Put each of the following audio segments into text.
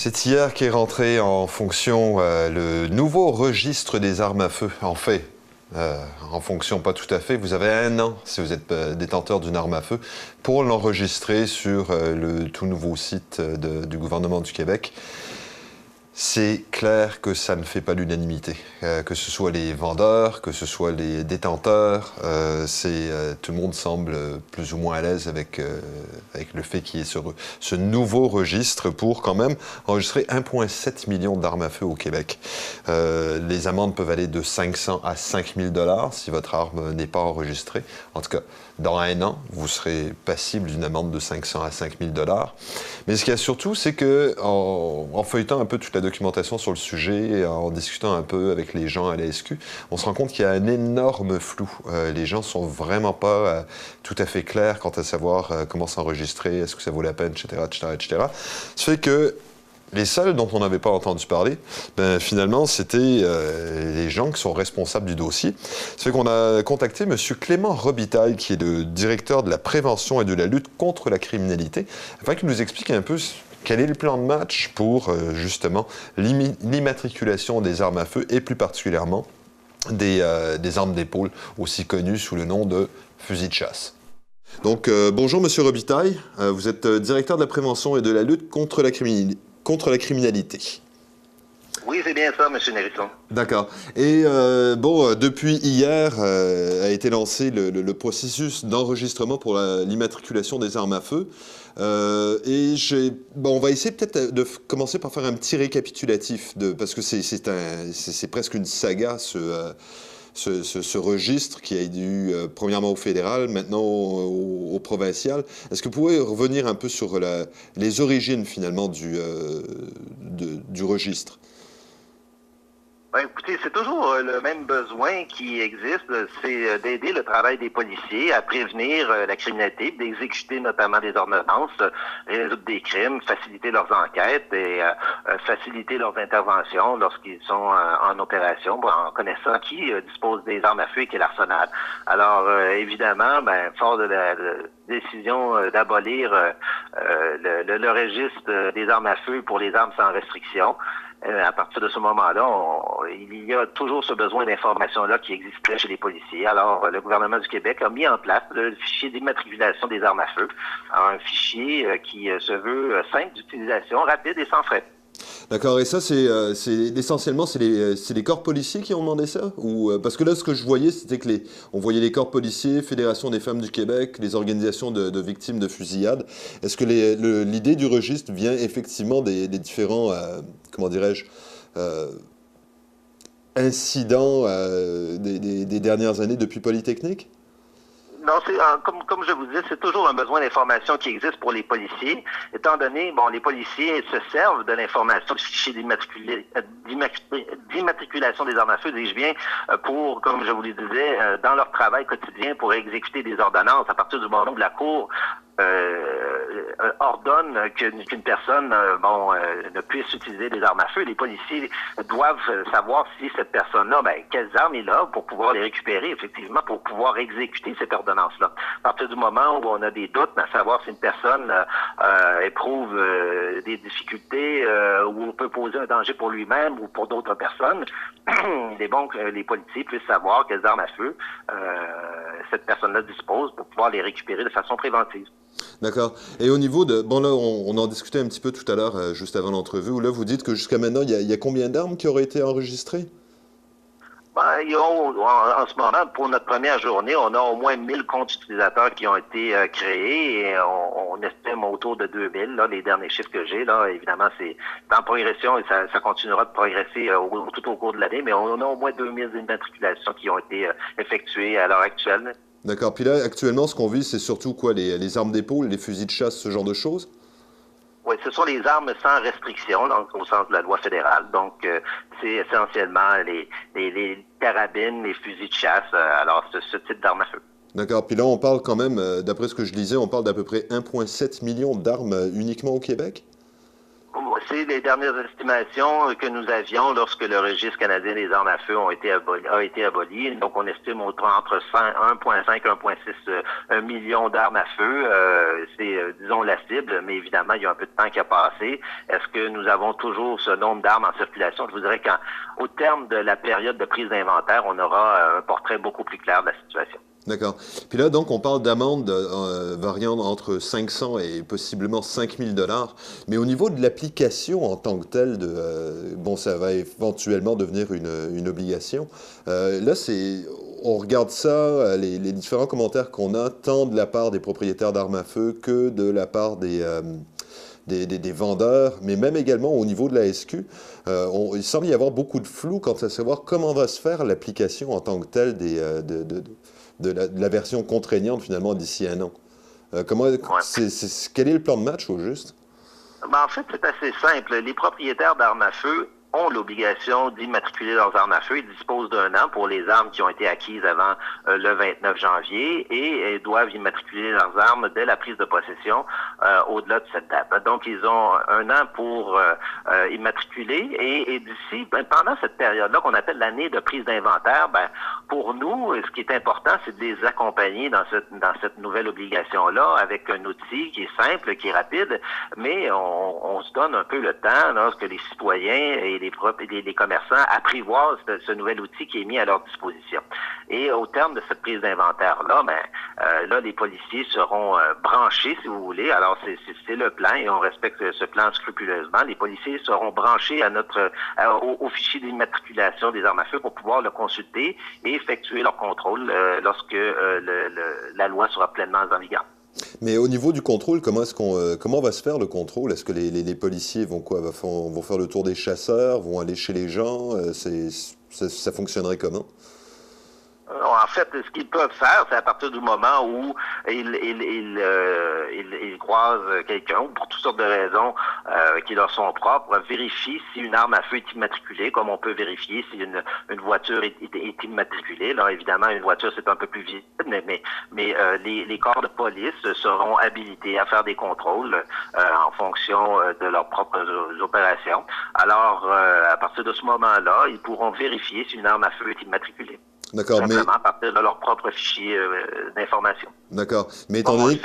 C'est hier qu'est rentré en fonction le nouveau registre des armes à feu. En fonction, pas tout à fait. Vous avez 1 an, si vous êtes détenteur d'une arme à feu, pour l'enregistrer sur le tout nouveau site du gouvernement du Québec. C'est clair que ça ne fait pas l'unanimité. Que ce soit les vendeurs, que ce soit les détenteurs, tout le monde semble plus ou moins à l'aise avec le fait qu'il y ait ce nouveau registre pour quand même enregistrer 1,7 million d'armes à feu au Québec. Les amendes peuvent aller de 500 à 5 000 $ si votre arme n'est pas enregistrée. En tout cas, dans 1 an, vous serez passible d'une amende de 500 à 5 000 $. Mais ce qu'il y a surtout, c'est que en feuilletant un peu toute la documentation sur le sujet et en discutant un peu avec les gens à la SQ, on se rend compte qu'il y a un énorme flou. Les gens sont vraiment pas tout à fait clairs quant à savoir comment s'enregistrer, est-ce que ça vaut la peine, etc., etc., etc. Ça fait que les seuls dont on n'avait pas entendu parler, finalement, c'était les gens qui sont responsables du dossier. Ça fait qu'on a contacté M. Clément Robitaille, qui est le directeur de la prévention et de la lutte contre la criminalité, afin qu'il nous explique un peu quel est le plan de match pour, justement, l'immatriculation des armes à feu et plus particulièrement des armes d'épaule, aussi connues sous le nom de fusils de chasse. Donc, bonjour M. Robitaille, vous êtes directeur de la prévention et de la lutte contre la criminalité. Oui, c'est bien ça, M. Nérisson. D'accord. Et depuis hier a été lancé le processus d'enregistrement pour l'immatriculation des armes à feu. On va essayer peut-être de commencer par faire un petit récapitulatif, parce que c'est presque une saga, ce registre qui a dû premièrement au fédéral, maintenant au provincial. Est-ce que vous pouvez revenir un peu sur les origines finalement du registre? Écoutez, c'est toujours le même besoin qui existe, c'est d'aider le travail des policiers à prévenir la criminalité, d'exécuter notamment des ordonnances, résoudre des crimes, faciliter leurs enquêtes et faciliter leurs interventions lorsqu'ils sont en opération, en connaissant qui dispose des armes à feu et quel arsenal. Alors, évidemment, fort de la décision d'abolir le registre des armes à feu pour les armes sans restriction, à partir de ce moment-là, il y a toujours ce besoin d'information-là qui existait chez les policiers. Alors, le gouvernement du Québec a mis en place le fichier d'immatriculation des armes à feu, un fichier qui se veut simple d'utilisation, rapide et sans frais. D'accord, et ça, essentiellement, c'est les corps policiers qui ont demandé ça? Parce que là, ce que je voyais, c'était que on voyait les corps policiers, Fédération des femmes du Québec, les organisations de victimes de fusillades. Est-ce que l'idée du registre vient effectivement des différents, comment dirais-je, incidents des dernières années depuis Polytechnique? Non, comme je vous disais, c'est toujours un besoin d'information qui existe pour les policiers, étant donné, les policiers se servent de l'information du fichier d'immatriculation des armes à feu, dis-je bien, pour, comme je vous le disais, dans leur travail quotidien, pour exécuter des ordonnances à partir du moment où la Cour ordonne qu'une personne ne puisse utiliser des armes à feu. Les policiers doivent savoir si cette personne-là, quelles armes il a pour pouvoir les récupérer, effectivement, pour pouvoir exécuter cette ordonnance-là. À partir du moment où on a des doutes à savoir si une personne éprouve des difficultés ou peut poser un danger pour lui-même ou pour d'autres personnes, il est bon que les policiers puissent savoir quelles armes à feu cette personne-là dispose pour pouvoir les récupérer de façon préventive. D'accord. Et au niveau de... Bon, là, on en discutait un petit peu tout à l'heure, juste avant l'entrevue, où là, vous dites que jusqu'à maintenant, il y a combien d'armes qui auraient été enregistrées? En ce moment, pour notre première journée, on a au moins 1000 comptes utilisateurs qui ont été créés et on estime autour de 2000, là, les derniers chiffres que j'ai. Là, évidemment, c'est en progression et ça continuera de progresser tout au cours de l'année, mais on a au moins 2000 immatriculations qui ont été effectuées à l'heure actuelle. D'accord. Puis là, actuellement, ce qu'on vise, c'est surtout quoi? Les armes d'épaule, les fusils de chasse, ce genre de choses? Oui, ce sont les armes sans restriction, donc, au sens de la loi fédérale. Donc, c'est essentiellement les carabines, les fusils de chasse, alors ce type d'armes à feu. D'accord. Puis là, on parle quand même, d'après ce que je lisais, on parle d'à peu près 1,7 million d'armes uniquement au Québec? c'est les dernières estimations que nous avions lorsque le registre canadien des armes à feu a été aboli. Donc, on estime entre 1,5 et 1,6 million d'armes à feu. C'est, disons, la cible, mais évidemment, il y a un peu de temps qui a passé. Est-ce que nous avons toujours ce nombre d'armes en circulation? Je vous dirais qu'au terme de la période de prise d'inventaire, on aura un portrait beaucoup plus clair de la situation. D'accord. Puis là, donc, on parle d'amendes variant entre 500 et possiblement 5000 dollars. Mais au niveau de l'application en tant que telle, bon, ça va éventuellement devenir une obligation. Là, on regarde ça, les différents commentaires qu'on a, tant de la part des propriétaires d'armes à feu que de la part des vendeurs, mais même également au niveau de la SQ. Il semble y avoir beaucoup de flou quant à savoir comment va se faire l'application en tant que telle de la version contraignante, finalement, d'ici un an. Quel est le plan de match, au juste? Ben, en fait, c'est assez simple. Les propriétaires d'armes à feu ont l'obligation d'immatriculer leurs armes à feu. Ils disposent d'un an pour les armes qui ont été acquises avant le 29 janvier et doivent immatriculer leurs armes dès la prise de possession au-delà de cette date. Donc, ils ont un an pour immatriculer et d'ici, pendant cette période-là qu'on appelle l'année de prise d'inventaire, pour nous, ce qui est important, c'est de les accompagner dans cette nouvelle obligation-là avec un outil qui est simple, qui est rapide, mais on se donne un peu le temps lorsque les citoyens et les commerçants apprivoisent ce nouvel outil qui est mis à leur disposition. Et au terme de cette prise d'inventaire-là, là, les policiers seront branchés, si vous voulez. Alors, c'est le plan et on respecte ce plan scrupuleusement. Les policiers seront branchés au fichier d'immatriculation des armes à feu pour pouvoir le consulter et effectuer leur contrôle lorsque la loi sera pleinement en vigueur. Mais au niveau du contrôle, comment va se faire le contrôle? Est-ce que les policiers vont faire le tour des chasseurs, vont aller chez les gens? Ça fonctionnerait comment? En fait, ce qu'ils peuvent faire, c'est à partir du moment où ils croisent quelqu'un, ou pour toutes sortes de raisons qui leur sont propres, vérifient si une arme à feu est immatriculée, comme on peut vérifier si une voiture est immatriculée. Là, évidemment, une voiture, c'est un peu plus visible, mais les corps de police seront habilités à faire des contrôles en fonction de leurs propres opérations. Alors, à partir de ce moment-là, ils pourront vérifier si une arme à feu est immatriculée. D'accord, simplement à partir de leur propre fichier d'information. D'accord, mais étant donné...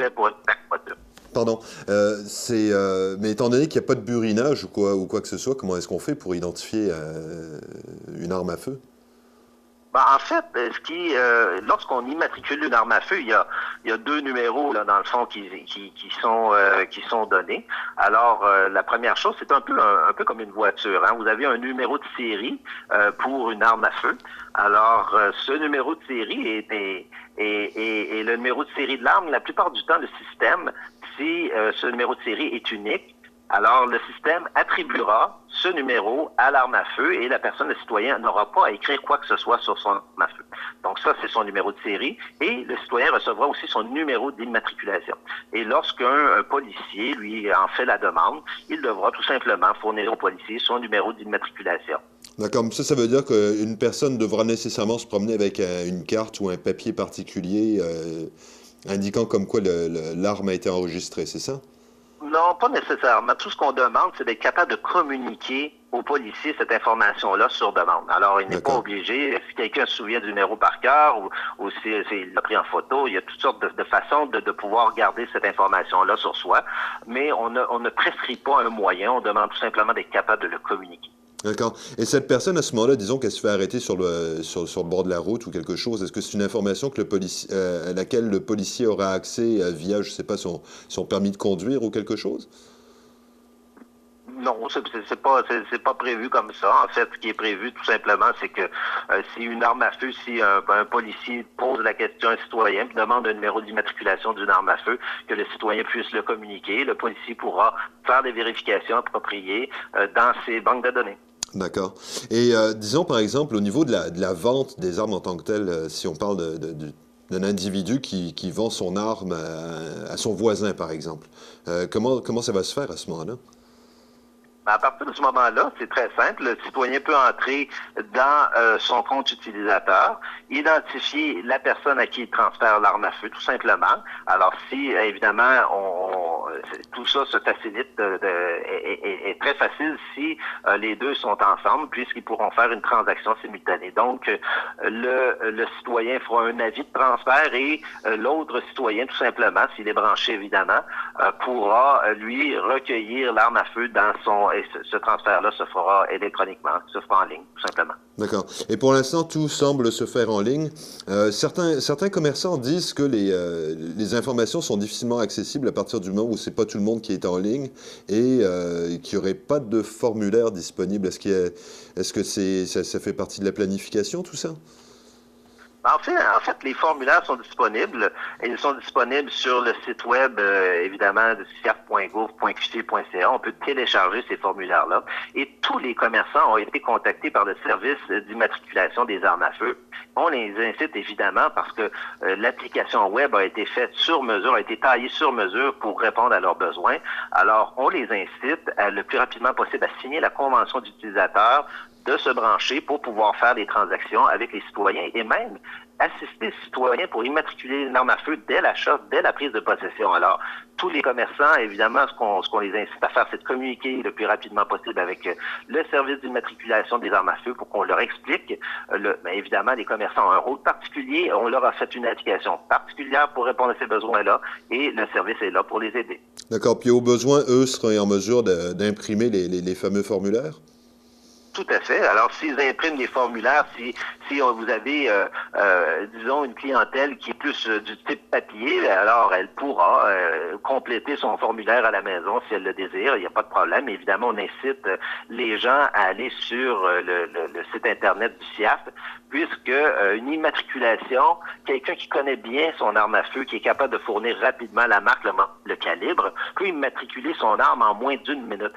Pardon. Mais étant donné qu'il n'y a pas de burinage ou quoi que ce soit, comment est-ce qu'on fait pour identifier une arme à feu? En fait, lorsqu'on immatricule une arme à feu, il y a deux numéros là dans le fond qui sont donnés. Alors la première chose, c'est un peu comme une voiture. Hein. Vous avez un numéro de série pour une arme à feu. Alors ce numéro de série est le numéro de série de l'arme. La plupart du temps, le système, si ce numéro de série est unique, alors le système attribuera ce numéro à l'arme à feu et la personne, le citoyen, n'aura pas à écrire quoi que ce soit sur son arme à feu. Donc ça, c'est son numéro de série et le citoyen recevra aussi son numéro d'immatriculation. Et lorsqu'un policier, lui, en fait la demande, il devra tout simplement fournir au policier son numéro d'immatriculation. D'accord, mais ça veut dire qu'une personne devra nécessairement se promener avec une carte ou un papier particulier indiquant comme quoi l'arme a été enregistrée, c'est ça? Non, pas nécessairement. Tout ce qu'on demande, c'est d'être capable de communiquer aux policiers cette information-là sur demande. Alors, il n'est pas obligé, si quelqu'un se souvient du numéro par cœur ou s'il l'a pris en photo, il y a toutes sortes de façons de pouvoir garder cette information-là sur soi, mais on ne prescrit pas un moyen, on demande tout simplement d'être capable de le communiquer. D'accord. Et cette personne, à ce moment-là, disons qu'elle se fait arrêter sur le bord de la route ou quelque chose, est-ce que c'est une information que à laquelle le policier aura accès via, je ne sais pas, son permis de conduire ou quelque chose? Non, c'est pas prévu comme ça. En fait, ce qui est prévu, tout simplement, c'est que si une arme à feu, si un policier pose la question à un citoyen, puis demande un numéro d'immatriculation d'une arme à feu, que le citoyen puisse le communiquer, le policier pourra faire des vérifications appropriées dans ses banques de données. D'accord. Et disons, par exemple, au niveau de la vente des armes en tant que telle, si on parle d'un individu qui vend son arme à son voisin, par exemple, comment ça va se faire à ce moment-là? À partir de ce moment-là, c'est très simple. Le citoyen peut entrer dans son compte utilisateur, identifier la personne à qui il transfère l'arme à feu, tout simplement. Alors, si, évidemment, tout ça se facilite, est très facile si les deux sont ensemble, puisqu'ils pourront faire une transaction simultanée. Donc, le citoyen fera un avis de transfert et l'autre citoyen, tout simplement, s'il est branché, évidemment, pourra, lui, recueillir l'arme à feu dans son... Et ce transfert-là se fera électroniquement, se fera en ligne, tout simplement. D'accord. Et pour l'instant, tout semble se faire en ligne. Certains commerçants disent que les informations sont difficilement accessibles à partir du moment où c'est pas tout le monde qui est en ligne et qu'il n'y aurait pas de formulaire disponible. Est-ce que ça fait partie de la planification, tout ça? En fait, les formulaires sont disponibles. Ils sont disponibles sur le site web, évidemment, de ciaf.gouv.qc.ca. On peut télécharger ces formulaires-là. Et tous les commerçants ont été contactés par le service d'immatriculation des armes à feu. On les incite évidemment parce que l'application web a été faite sur mesure, a été taillée sur mesure pour répondre à leurs besoins. Alors, on les incite le plus rapidement possible à signer la convention d'utilisateur, de se brancher pour pouvoir faire des transactions avec les citoyens et même assister les citoyens pour immatriculer une arme à feu dès l'achat, dès la prise de possession. Alors, tous les commerçants, évidemment, ce qu'on les incite à faire, c'est de communiquer le plus rapidement possible avec le service d'immatriculation des armes à feu pour qu'on leur explique. Mais évidemment, les commerçants ont un rôle particulier. On leur a fait une application particulière pour répondre à ces besoins-là et le service est là pour les aider. D'accord. Puis au besoin, eux seraient en mesure d'imprimer les fameux formulaires? Tout à fait. Alors, s'ils impriment les formulaires, si vous avez, disons, une clientèle qui est plus du type papier, alors elle pourra compléter son formulaire à la maison si elle le désire. Il n'y a pas de problème. Évidemment, on incite les gens à aller sur le site Internet du CIAF, puisque une immatriculation, quelqu'un qui connaît bien son arme à feu, qui est capable de fournir rapidement la marque, le calibre, peut immatriculer son arme en moins d'1 minute.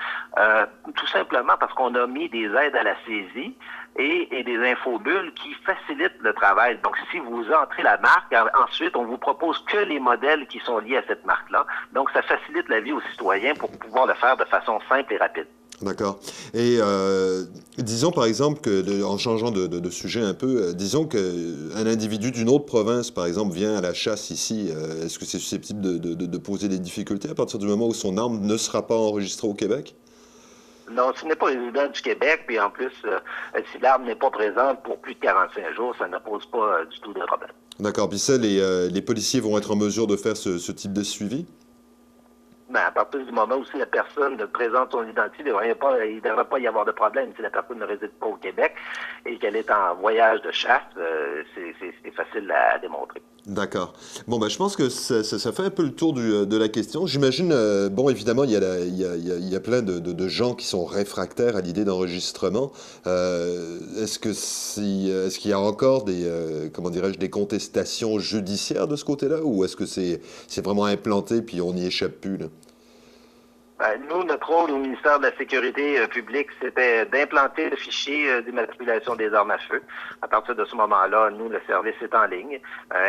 Tout simplement parce qu'on a mis des aides à la saisie et des infobulles qui facilitent le travail. Donc, si vous entrez la marque, ensuite, on vous propose que les modèles qui sont liés à cette marque-là. Donc, ça facilite la vie aux citoyens pour pouvoir le faire de façon simple et rapide. D'accord. Et disons par exemple que, en changeant de sujet un peu, disons qu'un individu d'une autre province, par exemple, vient à la chasse ici, est-ce que c'est susceptible de poser des difficultés à partir du moment où son arme ne sera pas enregistrée au Québec? Non, ce n'est pas résident du Québec, puis en plus, si l'arme n'est pas présente pour plus de 45 jours, ça ne pose pas du tout de problème. D'accord. Puis ça, les policiers vont être en mesure de faire ce type de suivi? Mais à partir du moment où si la personne présente son identité, il ne devrait pas y avoir de problème. Si la personne ne réside pas au Québec et qu'elle est en voyage de chasse, c'est facile à démontrer. D'accord. Bon, ben, je pense que ça fait un peu le tour de la question. J'imagine, bon, évidemment, il y a plein de gens qui sont réfractaires à l'idée d'enregistrement. Est-ce qu'il y a encore comment dirais-je, des contestations judiciaires de ce côté-là, ou est-ce que c'est vraiment implanté puis on n'y échappe plus, là? Nous, notre rôle au ministère de la Sécurité publique, c'était d'implanter le fichier d'immatriculation des armes à feu. À partir de ce moment-là, nous, le service est en ligne,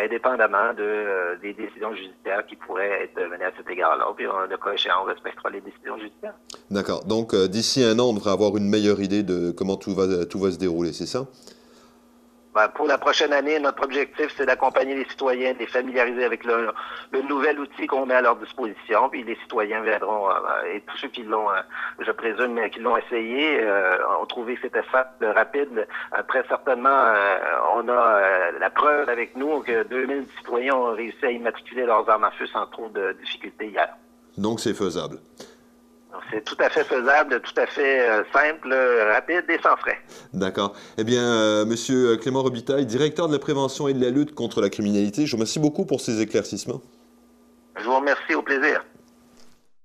indépendamment des décisions judiciaires qui pourraient être menées à cet égard-là. Puis, le cas échéant, on respectera les décisions judiciaires. D'accord. Donc, d'ici un an, on devrait avoir une meilleure idée de comment tout va se dérouler, c'est ça? Pour la prochaine année, notre objectif, c'est d'accompagner les citoyens, de les familiariser avec le nouvel outil qu'on met à leur disposition. Puis les citoyens viendront, et tous ceux qui l'ont, je présume, qui l'ont essayé, ont trouvé que c'était rapide. Très certainement, on a la preuve avec nous que 2000 citoyens ont réussi à immatriculer leurs armes à feu sans trop de difficultés hier. Donc c'est faisable. C'est tout à fait faisable, tout à fait simple, rapide et sans frais. D'accord. Eh bien, Monsieur Clément Robitaille, directeur de la prévention et de la lutte contre la criminalité, je vous remercie beaucoup pour ces éclaircissements. Je vous remercie, au plaisir.